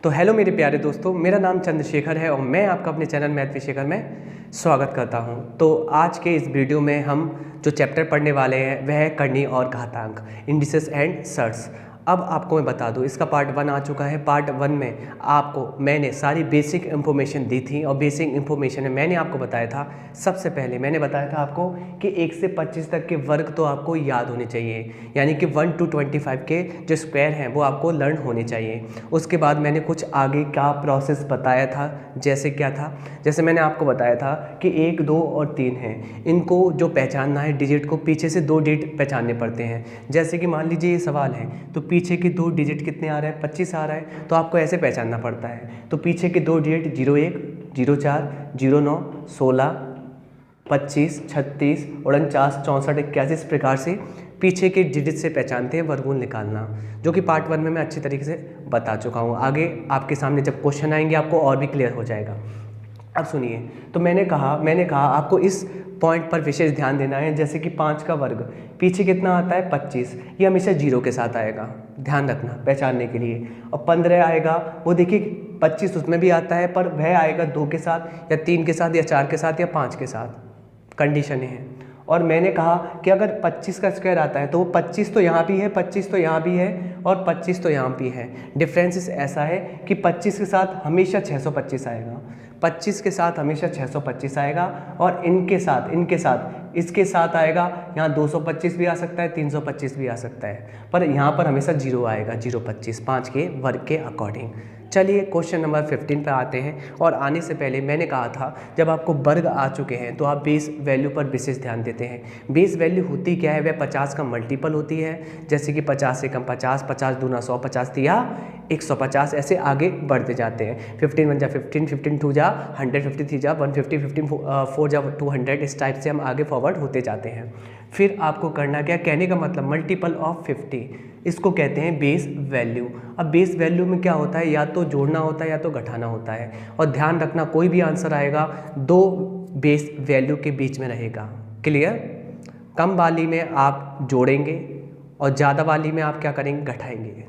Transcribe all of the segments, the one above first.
तो हेलो मेरे प्यारे दोस्तों, मेरा नाम चंद्रशेखर है और मैं आपका अपने चैनल मैथ विद शेखर में स्वागत करता हूं। तो आज के इस वीडियो में हम जो चैप्टर पढ़ने वाले हैं वह है करनी और घातांक, इंडिसेस एंड सर्ट्स। अब आपको मैं बता दूं, इसका पार्ट 1 आ चुका है। पार्ट 1 में आपको मैंने सारी बेसिक इन्फॉर्मेशन दी थी और बेसिक इन्फॉर्मेशन में मैंने आपको बताया था, सबसे पहले मैंने बताया था आपको कि 1 से 25 तक के वर्ग तो आपको याद होने चाहिए, यानी कि 1 to 25 के जो स्क्वायर हैं वो आपको लर्न होने चाहिए। उसके बाद मैंने कुछ आगे का प्रोसेस बताया था, जैसे क्या था, जैसे मैंने आपको बताया था कि 1, 2 और 3 हैं, इनको जो पहचानना है डिजिट को, पीछे से 2 डिजिट पहचानने पड़ते हैं। जैसे कि मान लीजिए ये सवाल है, तो पीछे के 2 डिजिट कितने आ रहे हैं, 25 आ रहा है, तो आपको ऐसे पहचानना पड़ता है। तो पीछे के 2 डिजिट 01, 04, 09, 16, 25, 36, 49, 64, 81, इस प्रकार से पीछे के डिजिट से पहचानते हैं वर्गमूल निकालना, जो कि पार्ट 1 में मैं अच्छी तरीके से बता चुका हूँ। आगे आपके सामने जब क्वेश्चन आएंगे आपको और भी क्लियर हो जाएगा। अब सुनिए, तो मैंने कहा आपको इस पॉइंट पर विशेष ध्यान देना है। जैसे कि 5 का वर्ग पीछे कितना आता है, 25, ये हमेशा 0 के साथ आएगा, ध्यान रखना पहचानने के लिए। और 15 आएगा, वो देखिए 25 उसमें भी आता है, पर वह आएगा 2 के साथ या 3 के साथ या 4 के साथ या 5 के साथ, कंडीशन है। और मैंने कहा कि अगर 25 का स्क्वायर आता है तो वो 25 तो यहाँ भी है, 25 तो यहाँ भी है और 25 तो यहाँ भी है। डिफरेंस ऐसा है कि 25 के साथ हमेशा 625 आएगा, 25 के साथ हमेशा 625 आएगा, और इसके साथ आएगा, यहाँ 225 भी आ सकता है, 325 भी आ सकता है, पर यहाँ पर हमेशा 0 आएगा, 025, 5 के वर्ग के अकॉर्डिंग। चलिए क्वेश्चन नंबर 15 पर आते हैं। और आने से पहले मैंने कहा था, जब आपको वर्ग आ चुके हैं तो आप बेस वैल्यू पर विशेष ध्यान देते हैं। बेस वैल्यू होती क्या है, वह 50 का मल्टीपल होती है। जैसे कि 50 से कम 50, 50 दूना 100, 50 तिया 150, ऐसे आगे बढ़ते जाते हैं। 15 1 जा 15, 15 2 जा 100, 50 3 जा 150, 15 4 जा 200, इस टाइप से हम आगे फॉरवर्ड होते जाते हैं। फिर आपको करना क्या, कहने का मतलब मल्टीपल ऑफ 50, इसको कहते हैं बेस वैल्यू। अब बेस वैल्यू में क्या होता है, या तो जोड़ना होता है या तो घटाना होता है। और ध्यान रखना, कोई भी आंसर आएगा 2 बेस वैल्यू के बीच में रहेगा। क्लियर? कम वाली में आप जोड़ेंगे और ज़्यादा वाली में आप क्या करेंगे, घटाएंगे।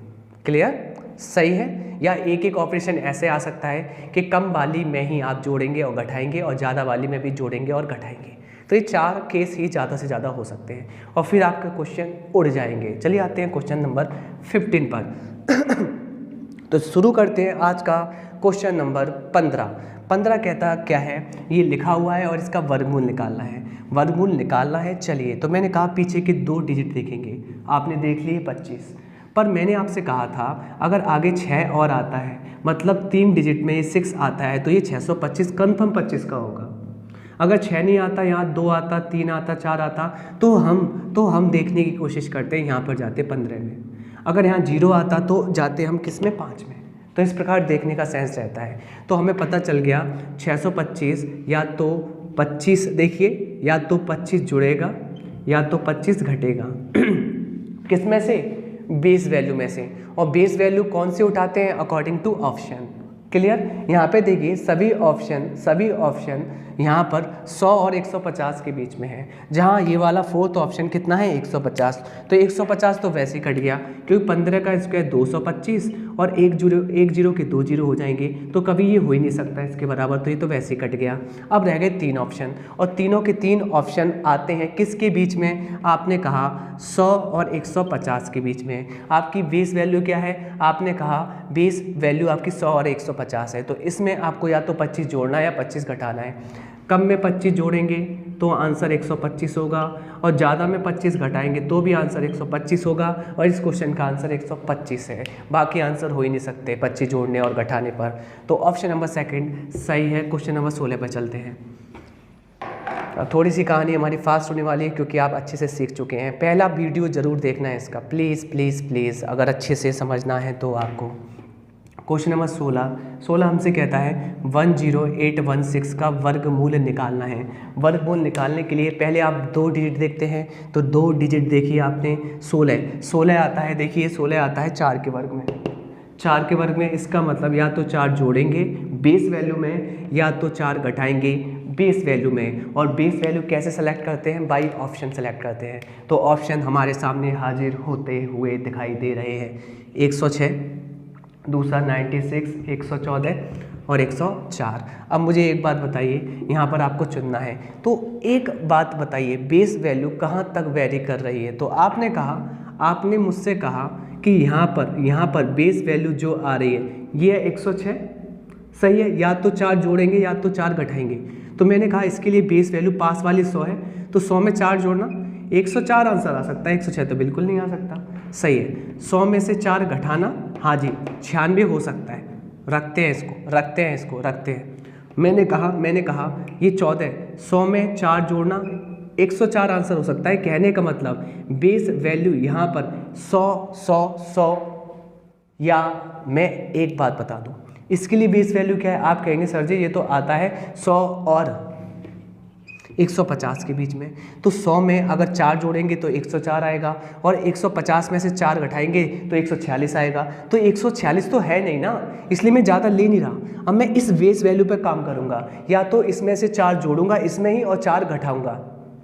क्लियर? सही है? या एक एक ऑपरेशन ऐसे आ सकता है कि कम वाली में ही आप जोड़ेंगे और घटाएंगे और ज़्यादा वाली में भी जोड़ेंगे और घटाएंगे। तो ये 4 केस ही ज़्यादा से ज़्यादा हो सकते हैं और फिर आपके क्वेश्चन उड़ जाएंगे। चलिए आते हैं क्वेश्चन नंबर 15 पर। तो शुरू करते हैं आज का क्वेश्चन नंबर 15। 15 कहता क्या है, ये लिखा हुआ है और इसका वर्गमूल निकालना है। वर्गमूल निकालना है। चलिए, तो मैंने कहा पीछे के 2 डिजिट देखेंगे, आपने देख लिए 25, पर मैंने आपसे कहा था अगर आगे 6 और आता है, मतलब 3 डिजिट में 6 आता है, तो ये 625 कन्फर्म 25 का होगा। अगर 6 नहीं आता, यहाँ 2 आता, 3 आता, 4 आता, तो हम देखने की कोशिश करते हैं, यहाँ पर जाते 15 में। अगर यहाँ 0 आता तो जाते हम किस में, 5 में। तो इस प्रकार देखने का सेंस रहता है। तो हमें पता चल गया 625 या तो 25, देखिए या तो 25 जुड़ेगा या तो 25 घटेगा। किस में से, बेस वैल्यू में से। और बेस वैल्यू कौन से उठाते हैं, अकॉर्डिंग टू ऑप्शन। क्लियर? यहाँ पे देखिए सभी ऑप्शन यहाँ पर 100 और 150 के बीच में है, जहाँ ये वाला 4th ऑप्शन कितना है, 150। तो 150 तो वैसे ही कट गया, क्योंकि 15 का स्क्वायर 225 और 1 0 के 2 0 हो जाएंगे, तो कभी ये हो ही नहीं सकता इसके बराबर, तो ये तो वैसे ही कट गया। अब रह गए 3 ऑप्शन, और तीनों के 3 ऑप्शन आते हैं किसके बीच में, आपने कहा 100 और 150 के बीच में। आपकी बेस वैल्यू क्या है, आपने कहा बेस वैल्यू आपकी 100 और 150 है, तो इसमें आपको या तो 25 जोड़ना है या 25 घटाना है। कम में 25 जोड़ेंगे तो आंसर 125 होगा, और ज़्यादा में 25 घटाएंगे तो भी आंसर 125 होगा, और इस क्वेश्चन का आंसर 125 है। बाकी आंसर हो ही नहीं सकते 25 जोड़ने और घटाने पर। तो ऑप्शन नंबर 2 सही है। क्वेश्चन नंबर 16 पर चलते हैं। थोड़ी सी कहानी हमारी फास्ट होने वाली है, क्योंकि आप अच्छे से सीख चुके हैं। पहला वीडियो ज़रूर देखना है इसका, प्लीज़ प्लीज़ प्लीज़, अगर अच्छे से समझना है तो आपको। क्वेश्चन नंबर 16 हमसे कहता है 10816 का वर्गमूल निकालना है। वर्गमूल निकालने के लिए पहले आप 2 डिजिट देखते हैं, तो 2 डिजिट देखिए आपने, 16 आता है, देखिए 16 आता है 4 के वर्ग में। 4 के वर्ग में, इसका मतलब या तो 4 जोड़ेंगे बेस वैल्यू में या तो 4 घटाएंगे बेस वैल्यू में। और बेस वैल्यू कैसे सेलेक्ट करते हैं, बाई ऑप्शन सेलेक्ट करते हैं। तो ऑप्शन हमारे सामने हाजिर होते हुए दिखाई दे रहे हैं, 106, दूसरा 96, 114 और 104। अब मुझे एक बात बताइए, यहाँ पर आपको चुनना है, तो एक बात बताइए, बेस वैल्यू कहाँ तक वेरी कर रही है? तो आपने मुझसे कहा कि यहाँ पर बेस वैल्यू जो आ रही है ये है 106, सही है, या तो 4 जोड़ेंगे या तो 4 घटाएंगे। तो मैंने कहा इसके लिए बेस वैल्यू पास वाली 100 है, तो 100 में 4 जोड़ना, 104 आंसर आ सकता है, 106 तो बिल्कुल नहीं आ सकता। सही है, 100 में से 4 घटाना, हाँ जी 96 हो सकता है, रखते हैं इसको। मैंने कहा ये 14, 100 में 4 जोड़ना, 104 आंसर हो सकता है। कहने का मतलब बेस वैल्यू यहाँ पर 100, या मैं एक बात बता दूँ, इसके लिए बेस वैल्यू क्या है? आप कहेंगे सर जी ये तो आता है 100 और 150 के बीच में, तो 100 में अगर 4 जोड़ेंगे तो 104 आएगा, और 150 में से 4 घटाएंगे तो 146 आएगा। तो 146 तो है नहीं ना, इसलिए मैं ज़्यादा ले नहीं रहा। अब मैं इस बेस वैल्यू पे काम करूँगा, या तो इसमें से 4 जोड़ूंगा इसमें ही और 4 घटाऊँगा।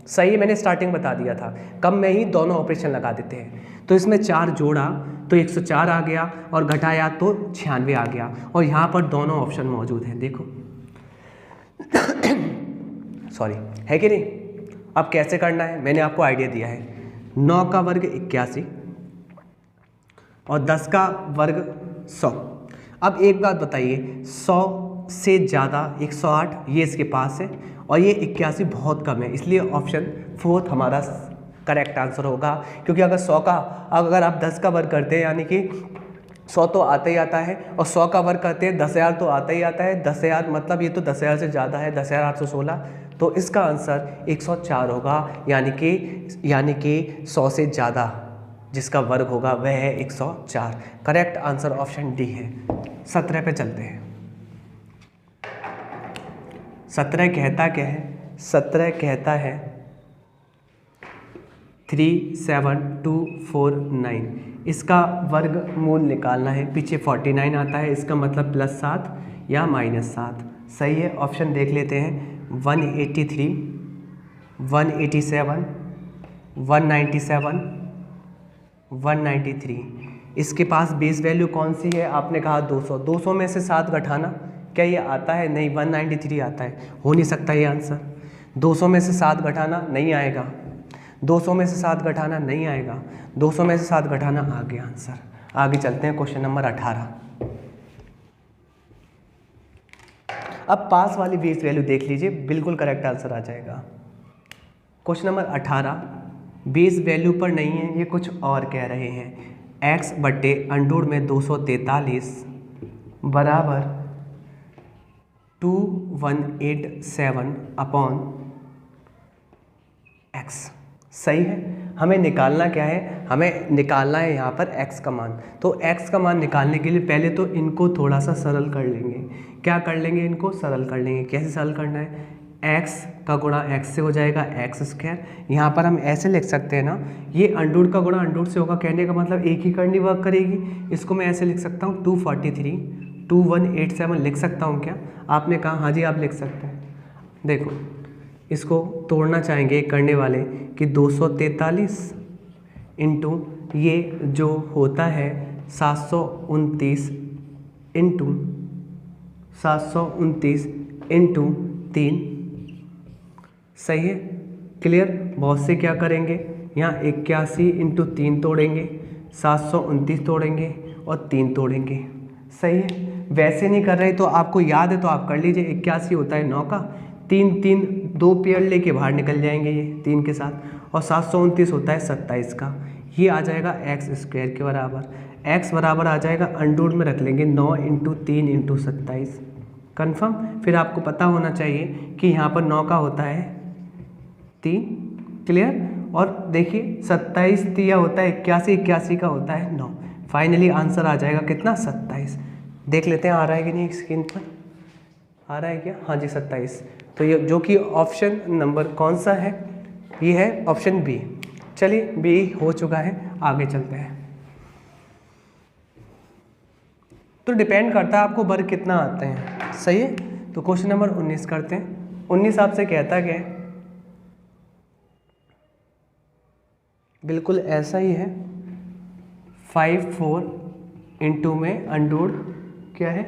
सही है, मैंने स्टार्टिंग बता दिया था, कम में ही दोनों ऑपरेशन लगा देते हैं। तो इसमें 4 जोड़ा तो 104 आ गया, और घटाया तो 96 आ गया, और यहाँ पर दोनों ऑप्शन मौजूद हैं, देखो सॉरी, है कि नहीं? अब कैसे करना है मैंने आपको आइडिया दिया है। 9 का वर्ग 81 और 10 का वर्ग 100। अब एक बात बताइए, 100 से ज़्यादा 108 ये इसके पास है, और ये 81 बहुत कम है, इसलिए ऑप्शन 4 हमारा करेक्ट आंसर होगा। क्योंकि अगर आप 10 का वर्ग करते हैं, यानी कि 100 तो आता ही आता है, और 100 का वर्ग करते हैं 10,000 तो आता ही आता है। 10,000 मतलब ये तो 10,000 से ज़्यादा है, 10,816, तो इसका आंसर 104 होगा, यानी कि 100 से ज़्यादा जिसका वर्ग होगा वह है 104। करेक्ट आंसर ऑप्शन डी है। 17 पे चलते हैं। 17 कहता क्या है? 17 कहता है 37249, इसका वर्ग मूल निकालना है। पीछे 49 आता है, इसका मतलब +7 या -7। सही है, ऑप्शन देख लेते हैं। 183, 187, 197, 193। इसके पास बेस वैल्यू कौन सी है? आपने कहा 200। 200 में से 7 घटाना, क्या ये आता है? नहीं, 193 आता है, हो नहीं सकता ये आंसर। 200 में से 7 घटाना नहीं आएगा, 200 में से 7 घटाना नहीं आएगा, 200 में से 7 घटाना आ गया आंसर। आगे चलते हैं, क्वेश्चन नंबर 18। अब पास वाली बेस वैल्यू देख लीजिए, बिल्कुल करेक्ट आंसर आ जाएगा। क्वेश्चन नंबर 18 बेस वैल्यू पर नहीं है, ये कुछ और कह रहे हैं। x बट्टे अंडूर में 243 बराबर 2187 अपॉन x। सही है, हमें निकालना क्या है? हमें निकालना है यहाँ पर x का मान। तो x का मान निकालने के लिए पहले तो इनको थोड़ा सा सरल कर लेंगे। क्या कर लेंगे? इनको सरल कर लेंगे। कैसे सरल करना है? x का गुणा x से हो जाएगा x²। यहाँ पर हम ऐसे लिख सकते हैं ना, ये अंडूर का गुणा अंडूर से होगा, कहने का मतलब एक ही करनी वर्क करेगी। इसको मैं ऐसे लिख सकता हूँ 243 2187 लिख सकता हूँ क्या? आपने कहा हाँ जी आप लिख सकते हैं। देखो इसको तोड़ना चाहेंगे करने वाले कि 243 इंटू ये जो होता है 729 इंटू 3। सही है, क्लियर? बहुत से क्या करेंगे, यहाँ 81 इंटू 3 तोड़ेंगे, 729 तोड़ेंगे और 3 तोड़ेंगे। सही है, वैसे नहीं कर रहे तो आपको याद है तो आप कर लीजिए। 81 होता है 9 का, 3 2 पेयर लेके बाहर निकल जाएंगे ये 3 के साथ, और 729 होता है 27 का। ये आ जाएगा x² के बराबर। x बराबर आ जाएगा अंडूर में रख लेंगे 9 इंटू 3 इंटू 27। कन्फर्म? फिर आपको पता होना चाहिए कि यहाँ पर 9 का होता है 3। क्लियर? और देखिए 27 दिया होता है 81 का होता है 9। फाइनली आंसर आ जाएगा कितना? 27। देख लेते हैं आ रहा है कि नहीं स्क्रीन पर, आ रहा है क्या? हाँ जी 27। तो ये जो कि ऑप्शन नंबर कौन सा है? ये है ऑप्शन बी। चलिए बी हो चुका है, आगे चलते हैं। तो डिपेंड करता है आपको वर्ग कितना आते हैं। सही है, तो क्वेश्चन नंबर 19 करते हैं। 19 आपसे कहता क्या है? बिल्कुल ऐसा ही है, 54 इंटू में अंडर क्या है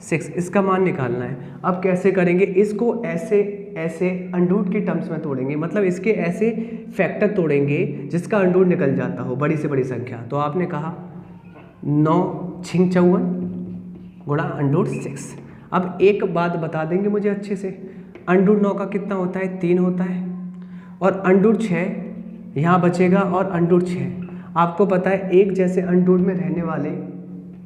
6, इसका मान निकालना है। अब कैसे करेंगे इसको, ऐसे ऐसे अंडर की टर्म्स में तोड़ेंगे, मतलब इसके ऐसे फैक्टर तोड़ेंगे जिसका अंडर निकल जाता हो बड़ी से बड़ी संख्या। तो आपने कहा 9 छिंग 54 गुणा अंडर 6। अब एक बात बता देंगे मुझे अच्छे से, अंडर 9 का कितना होता है 3 होता है, और अंडर 6 यहाँ बचेगा, और अंडर 6 आपको पता है एक जैसे अंडर में रहने वाले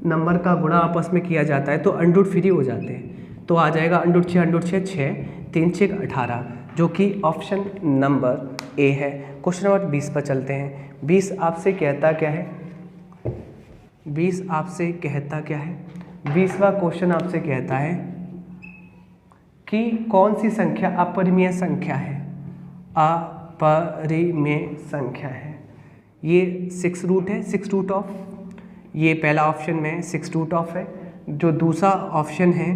नंबर का गुणा आपस में किया जाता है तो अंडर फ्री हो जाते हैं। तो आ जाएगा अंडर 6 6 3 6 18, जो कि ऑप्शन नंबर ए है। क्वेश्चन नंबर 20 पर चलते हैं। 20 आपसे कहता क्या है, 20 आपसे कहता क्या है, 20वां क्वेश्चन आपसे कहता है कि कौन सी संख्या अपरिमेय संख्या है। अपरिमेय संख्या है, ये 6 रूट है, 6 रूट ऑफ, ये पहला ऑप्शन में 6 रूट ऑफ है। जो दूसरा ऑप्शन है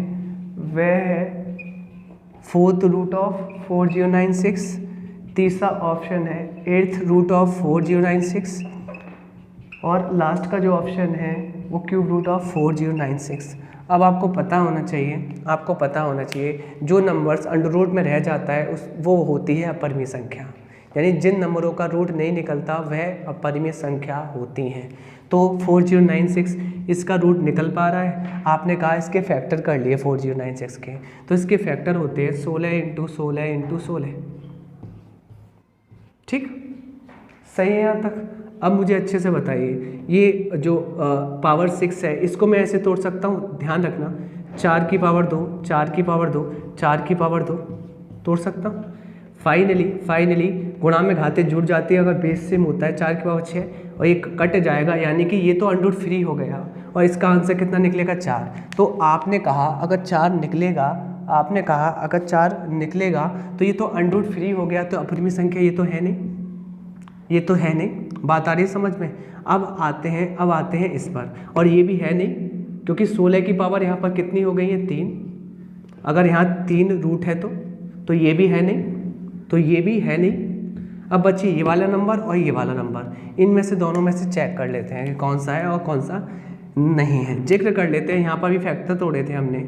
वह है 4th रूट ऑफ 4096, तीसरा ऑप्शन है 8th रूट ऑफ 4096, और लास्ट का जो ऑप्शन है वो क्यूब रूट ऑफ 4096। अब आपको पता होना चाहिए, आपको पता होना चाहिए जो नंबर्स अंडर रूट में रह जाता है वो होती है अपरिमेय संख्या, यानी जिन नंबरों का रूट नहीं निकलता वह अपरिमेय संख्या होती हैं। तो 4096 इसका रूट निकल पा रहा है, आपने कहा इसके फैक्टर कर लिए 4096 के, तो इसके फैक्टर होते हैं 16 इंटू 16 इंटू 16। ठीक, सही है यहाँ तक। अब मुझे अच्छे से बताइए, ये जो पावर 6 है इसको मैं ऐसे तोड़ सकता हूँ, ध्यान रखना, 4 की पावर 2, 4 की पावर 2, 4 की पावर 2 तोड़ सकता हूँ। फाइनली गुणा में घाते जुड़ जाती है, अगर बेस सेम होता है 4 की पावर 6 और ये कट जाएगा, यानी कि ये तो अंडर फ्री हो गया, और इसका आंसर कितना निकलेगा 4। तो आपने कहा अगर 4 निकलेगा, आपने कहा अगर 4 निकलेगा तो ये तो अंडर फ्री हो गया, तो अपरिमेय संख्या ये तो है नहीं, ये तो है नहीं। बात आ रही है समझ में। अब आते हैं इस पर, और ये भी है नहीं क्योंकि 16 की पावर यहाँ पर कितनी हो गई है 3, अगर यहाँ 3 रूट है तो ये भी है नहीं, तो ये भी है नहीं। अब बची ये वाला नंबर और ये वाला नंबर, इनमें से दोनों में से चेक कर लेते हैं कि कौन सा है और कौन सा नहीं है। जिक्र कर लेते हैं, यहाँ पर भी फैक्टर तोड़े थे हमने,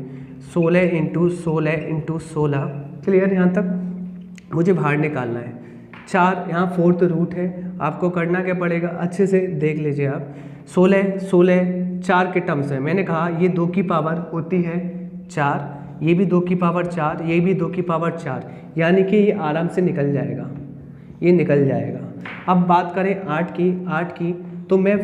16 इंटू 16 इंटू 16। क्लियर, यहाँ तक मुझे बाहर निकालना है। 4 यहाँ 4th रूट है, आपको करना क्या पड़ेगा अच्छे से देख लीजिए आप। 16 4 के टर्म्स है, मैंने कहा ये 2 की पावर होती है 4, ये भी 2 की पावर 4, ये भी 2 की पावर 4, यानी कि ये आराम से निकल जाएगा, ये निकल जाएगा। अब बात करें 8 की, तो मैं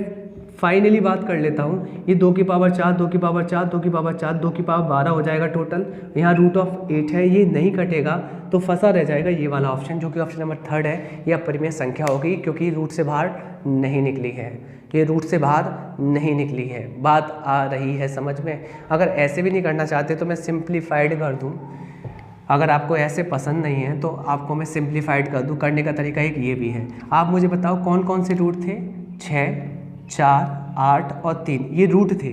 फाइनली बात कर लेता हूँ, ये 2 की पावर 4, 2 की पावर 4, 2 की पावर 4, 2 की पावर 12 हो जाएगा टोटल। यहाँ रूट ऑफ 8 है, ये नहीं कटेगा तो फंसा रह जाएगा ये वाला ऑप्शन, जो कि ऑप्शन नंबर 3 है। ये अपरिमेय संख्या होगी क्योंकि रूट से बाहर नहीं निकली है, ये रूट से बाहर नहीं निकली है। बात आ रही है समझ में। अगर ऐसे भी नहीं करना चाहते तो मैं सिंप्लीफाइड कर दूँ, अगर आपको ऐसे पसंद नहीं है तो आपको मैं सिंप्लीफाइड कर दूँ। करने का तरीका एक ये भी है। आप मुझे बताओ कौन कौन से रूट थे, 6 4 8 और 3, ये रूट थे।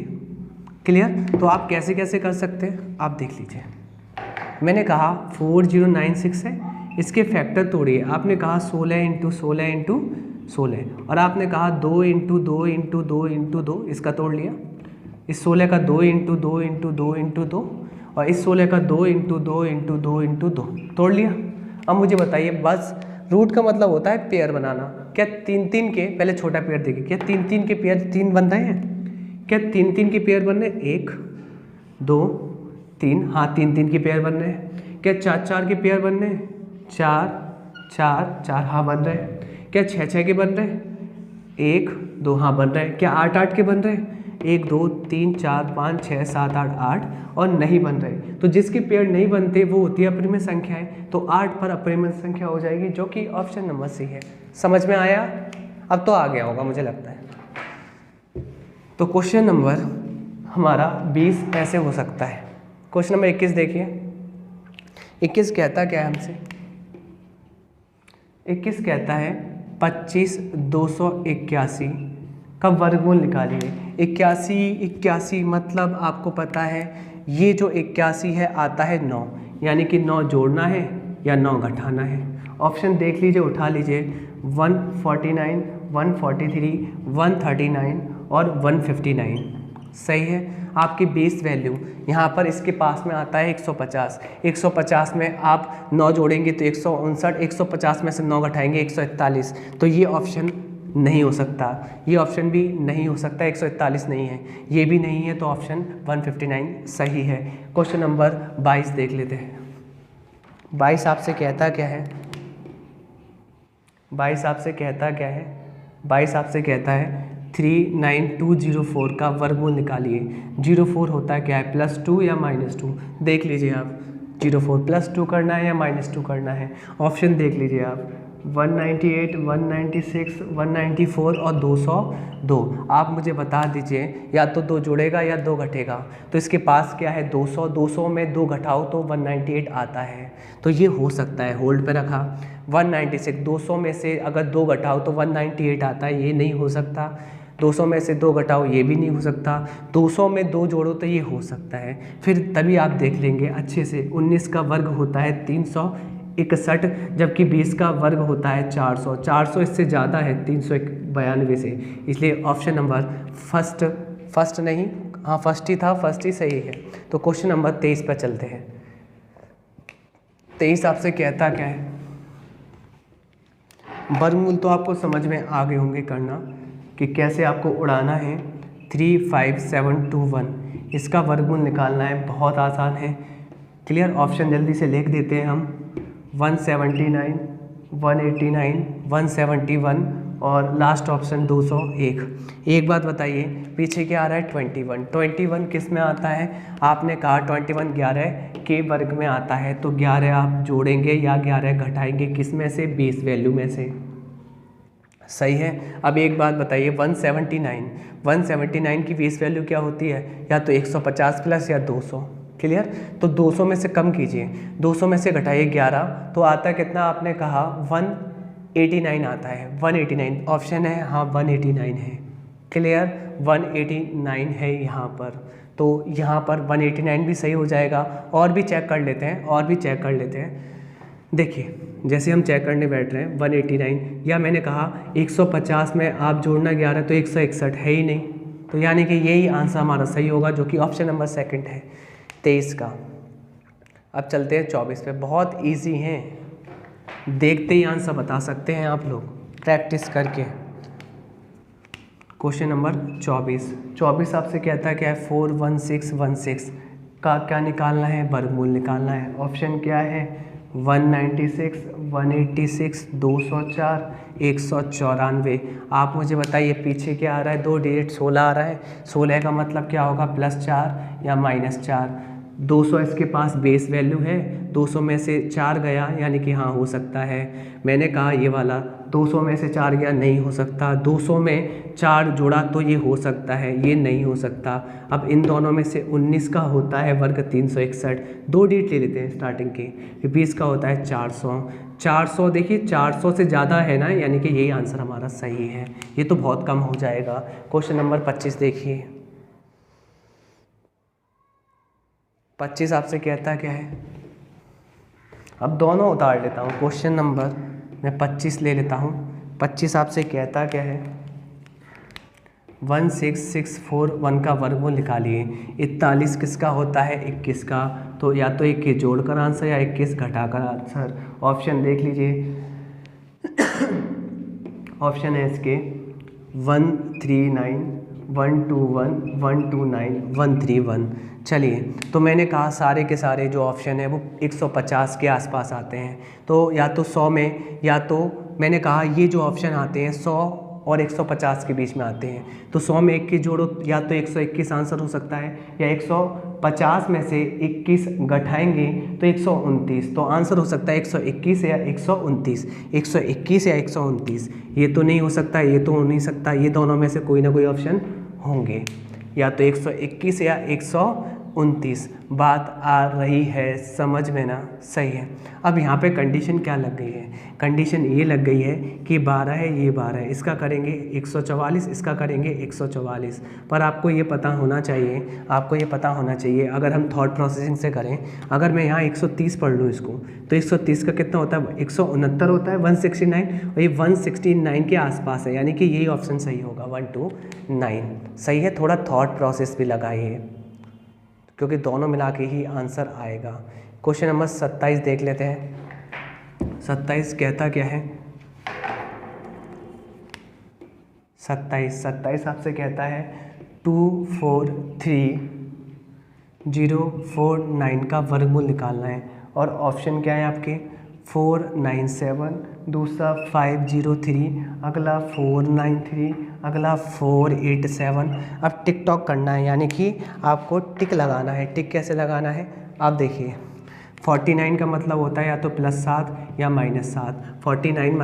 क्लियर, तो आप कैसे कैसे कर सकते हैं आप देख लीजिए। मैंने कहा 4096 है, इसके फैक्टर तोड़िए। आपने कहा 16 इंटू 16 इंटू 16, और आपने कहा 2 इंटू 2 इंटू 2 इंटू 2, इसका तोड़ लिया। इस 16 का 2 इंटू 2 इंटू 2 इंटू 2, और इस 16 का 2 इंटू 2 इंटू 2 इंटू 2 तोड़ लिया। अब मुझे बताइए, बस रूट का मतलब होता है पेयर बनाना। क्या 3 के, पहले छोटा पेयर देखिए, क्या 3 के पेयर 3 बन रहे हैं? क्या 3 के पेयर बन रहे हैं? 1 2 3, हाँ 3 के पेयर बन रहे हैं। क्या 4 के पेयर बन रहे हैं? 4 हाँ बन रहे हैं। क्या 6 के बन रहे हैं? 1 2 हाँ बन रहे हैं। क्या 8 के बन रहे हैं? 1 2 3 4 5 6 7 8 8, और नहीं बन रहे। तो जिसके पेयर नहीं बनते वो होती है अपरिमेय संख्या है, तो 8 पर अपरिमेय संख्या हो जाएगी, जो कि ऑप्शन नंबर सी है। समझ में आया? अब तो आ गया होगा मुझे लगता है। तो क्वेश्चन नंबर हमारा 20 ऐसे हो सकता है। क्वेश्चन नंबर 21 देखिए। 21 कहता क्या है हमसे? 21 कहता है 25,281 का वर्गमूल निकालिए। 81 मतलब आपको पता है ये जो 81 है आता है 9, यानी कि 9 जोड़ना है या 9 घटाना है। ऑप्शन देख लीजिए, उठा लीजिए। 149, 143, 139 और 159। सही है। आपकी बेस वैल्यू यहाँ पर इसके पास में आता है 150। 150 में आप 9 जोड़ेंगे तो 159, 150 में से 9 घटाएंगे 141, तो ये ऑप्शन नहीं हो सकता, ये ऑप्शन भी नहीं हो सकता, 141 नहीं है, ये भी नहीं है, तो ऑप्शन 159 सही है। क्वेश्चन नंबर 22 देख लेते हैं। 22 आपसे कहता क्या है? 22 आपसे कहता क्या है? 22 आपसे कहता है 39204 का वर्गमूल निकालिए। 04 होता क्या है, +2 या -2? देख लीजिए आप, 04 +2 करना है या -2 करना है। ऑप्शन देख लीजिए आप, 198, 196, 194 और 202। आप मुझे बता दीजिए या तो 2 जुड़ेगा या 2 घटेगा। तो इसके पास क्या है 200, 200 में 2 घटाओ तो 198 आता है, तो ये हो सकता है। होल्ड पे रखा। 196, 200 में से अगर 2 घटाओ तो 198 आता है, ये नहीं हो सकता। 200 में से 2 घटाओ, ये भी नहीं हो सकता। 200 में 2 जोड़ो तो ये हो सकता है। फिर तभी आप देख लेंगे अच्छे से। 19 का वर्ग होता है 361, जबकि 20 का वर्ग होता है 400। 400 इससे ज़्यादा है 392 से, इसलिए ऑप्शन नंबर फर्स्ट नहीं, हाँ फर्स्ट ही था, फर्स्ट ही सही है। तो क्वेश्चन नंबर 23 पर चलते हैं। 23 आपसे कहता क्या है? वर्गमूल तो आपको समझ में आ गए होंगे करना कि कैसे आपको उड़ाना है। 35721 इसका वर्गमूल निकालना है, बहुत आसान है। क्लियर? ऑप्शन जल्दी से लिख देते हैं हम। 179, 189, 171 और लास्ट ऑप्शन 201। एक बात बताइए, पीछे क्या आ रहा है? 21। 21 किस में आता है? आपने कहा 21 11 के वर्ग में आता है, तो 11 आप जोड़ेंगे या 11 घटाएंगे, किस में से? बेस वैल्यू में से। सही है। अब एक बात बताइए, 179 की बेस वैल्यू क्या होती है? या तो 150 प्लस या 200। क्लियर? तो 200 में से कम कीजिए, 200 में से घटाइए 11, तो आता है कितना? आपने कहा 189 आता है। 189 ऑप्शन है, हाँ 189 है। क्लियर? 189 है यहाँ पर, तो यहाँ पर 189 भी सही हो जाएगा। और भी चेक कर लेते हैं, देखिए जैसे हम चेक करने बैठ रहे हैं 189, या मैंने कहा 150 में आप जोड़ना 11 तो 161 है ही नहीं, तो यानी कि यही आंसर हमारा सही होगा, जो कि ऑप्शन नंबर 2 है 23 का। अब चलते हैं 24 पे। बहुत इजी हैं, देखते ही आंसर बता सकते हैं आप लोग प्रैक्टिस करके। क्वेश्चन नंबर 24 आपसे कहता है क्या है? 41616 का क्या निकालना है? वर्गमूल निकालना है। ऑप्शन क्या है? 196, 186, 204, 194। आप मुझे बताइए पीछे क्या आ रहा है? 2 डिजिट 16 आ रहा है। 16 का मतलब क्या होगा? +4 या -4। 200 इसके पास बेस वैल्यू है, 200 में से 4 गया, यानी कि हाँ हो सकता है। मैंने कहा ये वाला 200 में से 4 गया, नहीं हो सकता। 200 में 4 जोड़ा तो ये हो सकता है, ये नहीं हो सकता। अब इन दोनों में से 19 का होता है वर्ग 361, 2 डिजिट ले लेते हैं स्टार्टिंग के। 20 का होता है 400। देखिए 400 से ज़्यादा है ना, यानी कि यही आंसर हमारा सही है। ये तो बहुत कम हो जाएगा। क्वेश्चन नंबर 25 देखिए। 25 आपसे कहता क्या है? अब दोनों उतार लेता हूँ। क्वेश्चन नंबर मैं 25 ले लेता हूँ। 25 आपसे कहता क्या है? 16641 का वर्गमूल निकालिए। 41 किसका होता है? 21 का। तो या तो 21 जोड़कर आंसर या 21 घटाकर आंसर। ऑप्शन देख लीजिए। ऑप्शन है इसके 139, 121, 129, 131। चलिए, तो मैंने कहा सारे के सारे जो ऑप्शन है वो 150 के आसपास आते हैं। तो या तो 100 में, या तो मैंने कहा ये जो ऑप्शन आते हैं 100 और 150 के बीच में आते हैं। तो 100 में 21 जोड़ो, या तो 121 आंसर हो सकता है, या 150 में से 21 घटाएंगे तो 129। तो आंसर हो सकता है 121 या 129। 121 या 129 ये तो नहीं हो सकता, ये तो हो नहीं सकता। ये दोनों में से कोई ना कोई ऑप्शन होंगे, या तो 121 या 29। बात आ रही है समझ में ना? सही है। अब यहाँ पे कंडीशन क्या लग गई है? कंडीशन ये लग गई है कि 12 है, ये 12 है, इसका करेंगे 144, इसका करेंगे 144। पर आपको ये पता होना चाहिए, आपको ये पता होना चाहिए, अगर हम थॉट प्रोसेसिंग से करें, अगर मैं यहाँ 130 पढ़ लूँ इसको, तो 130 का कितना होता है? 169 होता है, 169, और ये 169 के आसपास है, यानी कि यही ऑप्शन सही होगा, 129। सही है। थोड़ा थॉट प्रोसेस भी लगाइए, क्योंकि दोनों मिला के ही आंसर आएगा। क्वेश्चन नंबर 27 देख लेते हैं। 27 कहता क्या है? 27 आपसे कहता है 243,049 का वर्गमूल निकालना है, और ऑप्शन क्या है आपके? 497, दूसरा 503, अगला 493, अगला 487। अब टिक टॉक करना है, यानी कि आपको टिक लगाना है। टिक कैसे लगाना है? आप देखिए, 49 का मतलब होता है या तो +7 या -7। 49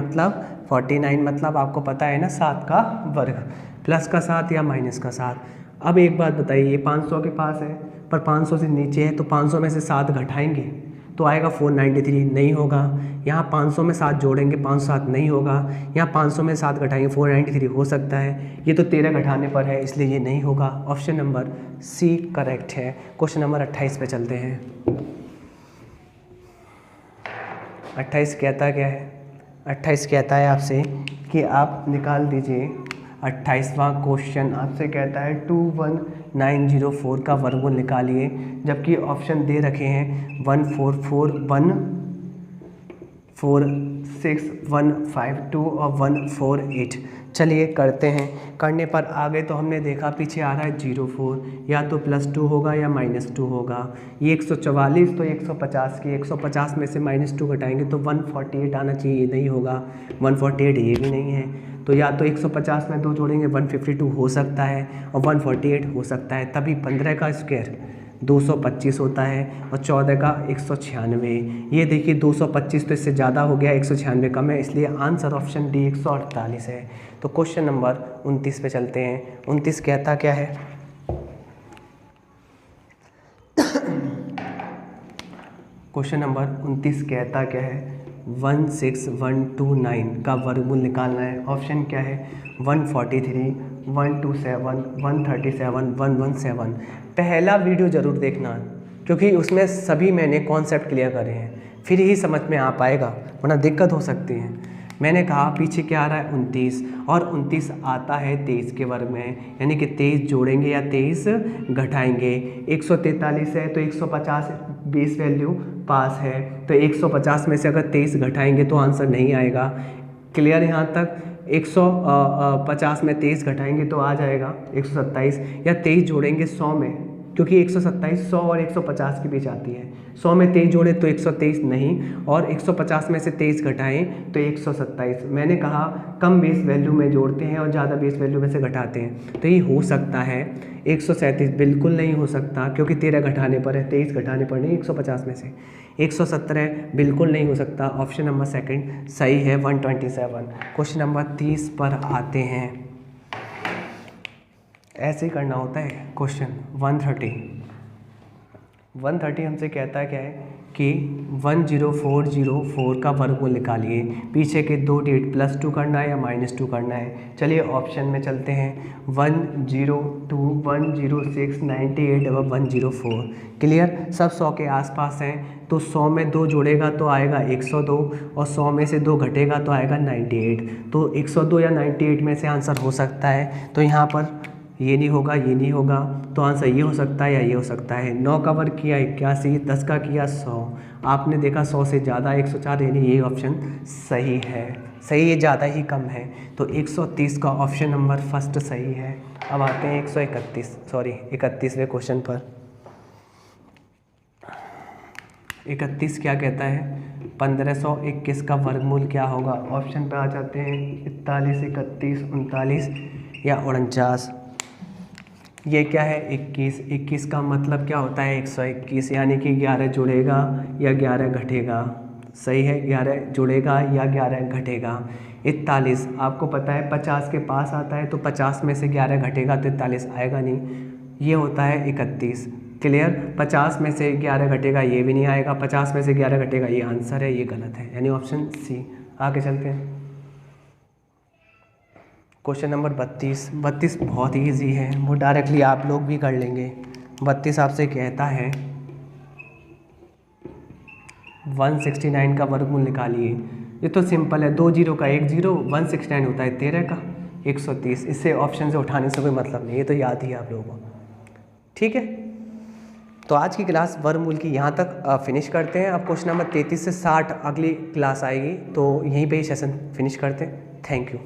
मतलब आपको पता है ना, 7 का वर्ग, प्लस का 7 या माइनस का 7। अब एक बात बताइए, ये 500 के पास है, पर 500 से नीचे है, तो 500 में से 7 घटाएंगे तो आएगा 493, नहीं होगा। यहाँ 500 में 7 जोड़ेंगे, 507 नहीं होगा। यहाँ 500 में 7 घटाएंगे, 493 हो सकता है। ये तो 13 घटाने पर है, इसलिए ये नहीं होगा। ऑप्शन नंबर सी करेक्ट है। क्वेश्चन नंबर 28 पे चलते हैं। 28 कहता क्या है? 28 कहता है आपसे कि आप निकाल दीजिए। 28वां क्वेश्चन आपसे कहता है 21904 का वर्गमूल निकालिए, जबकि ऑप्शन दे रखे हैं 144, 146, 152 और 148। चलिए करते हैं। करने पर आगे तो हमने देखा पीछे आ रहा है 04, या तो +2 होगा या -2 होगा। ये 144 तो 150 की, 150 में से -2 घटाएंगे तो 148 आना चाहिए, ये नहीं होगा। 148 ये भी नहीं है, तो या तो 150 में 2 जोड़ेंगे 152 हो सकता है, और 148 हो सकता है। तभी 15 का स्क्वायर 225 होता है, और 14 का 196। ये देखिए 225 तो इससे ज़्यादा हो गया, 196 कम है, इसलिए आंसर ऑप्शन डी 148 है। तो क्वेश्चन नंबर 29 पे चलते हैं। 29 कहता क्या है? क्वेश्चन नंबर 29 कहता क्या है? 16129 का वर्गमूल निकालना है। ऑप्शन क्या है? 143, 127, 137, 117। पहला वीडियो ज़रूर देखना, क्योंकि उसमें सभी मैंने कॉन्सेप्ट क्लियर करे हैं, फिर ही समझ में आ पाएगा, वरना दिक्कत हो सकती है। मैंने कहा पीछे क्या आ रहा है? 29, और 29 आता है 23 के वर्ग में, यानी कि 23 जोड़ेंगे या 23 घटाएंगे। 143 है तो 150 बेस वैल्यू पास है, तो 150 में से अगर 23 घटाएंगे तो आंसर नहीं आएगा। क्लियर यहाँ तक? 150 में 23 घटाएंगे तो आ जाएगा 127, या 23 जोड़ेंगे 100 में, क्योंकि 127 100 और 150 के बीच आती है। 100 में 23 जोड़े तो 123 नहीं, और 150 में से 23 घटाएं तो 127। मैंने कहा कम बेस वैल्यू में जोड़ते हैं और ज़्यादा बेस वैल्यू में से घटाते हैं, तो ये हो सकता है। 137 बिल्कुल नहीं हो सकता, क्योंकि 13 घटाने पर है, 23 घटाने पर नहीं 150 में से। 117 बिल्कुल नहीं हो सकता। ऑप्शन नंबर सेकंड सही है, 127। क्वेश्चन नंबर 30 पर आते हैं। ऐसे ही करना होता है। क्वेश्चन 130 हमसे कहता क्या है कि 10404 का वर्गमूल निकालिए। पीछे के 2 डेट +2 करना है या -2 करना है। चलिए ऑप्शन में चलते हैं। 102, 106, 98 और 104। क्लियर? सब 100 के आसपास हैं, तो 100 में 2 जोड़ेगा तो आएगा 102, और 100 में से 2 घटेगा तो आएगा 98। तो 102 या 98 में से आंसर हो सकता है। तो यहाँ पर ये नहीं होगा, ये नहीं होगा, तो आंसर ये हो सकता है या ये हो सकता है। 9 का वर्ग किया 81, 10 का किया 100, आपने देखा 100 से ज़्यादा 104, यानी ये ऑप्शन सही है। सही है, ज़्यादा ही कम है, तो 130 का ऑप्शन नंबर फर्स्ट सही है। अब आते हैं 31वें क्वेश्चन पर। 31 क्या कहता है? 1521 का वर्गमूल क्या होगा? ऑप्शन पे आ जाते हैं 41, 31, 39 या 49। ये क्या है? 21। 21 का मतलब क्या होता है? 121, यानी कि 11 जुड़ेगा या 11 घटेगा। सही है, 11 जुड़ेगा या 11 घटेगा। 41 आपको पता है 50 के पास आता है, तो 50 में से 11 घटेगा तो 41 आएगा नहीं। ये होता है 31। क्लियर। 50 में से 11 घटेगा, ये भी नहीं आएगा। 50 में से 11 घटेगा, ये आंसर है, ये गलत है, यानी ऑप्शन सी। आगे चलते हैं। क्वेश्चन नंबर 32 बहुत ईजी है, वो डायरेक्टली आप लोग भी कर लेंगे। 32 आपसे कहता है 169 का वर्गमूल निकालिए। ये तो सिंपल है, 2 जीरो का 1 जीरो, 169 होता है 13 का 130। इससे ऑप्शन से उठाने से कोई मतलब नहीं, ये तो याद ही है आप लोगों को। ठीक है, तो आज की क्लास वर्गमूल की यहाँ तक फिनिश करते हैं। अब क्वेश्चन नंबर 33 से 60 अगली क्लास आएगी, तो यहीं पे ही सेशन फिनिश करते हैं। Thank you.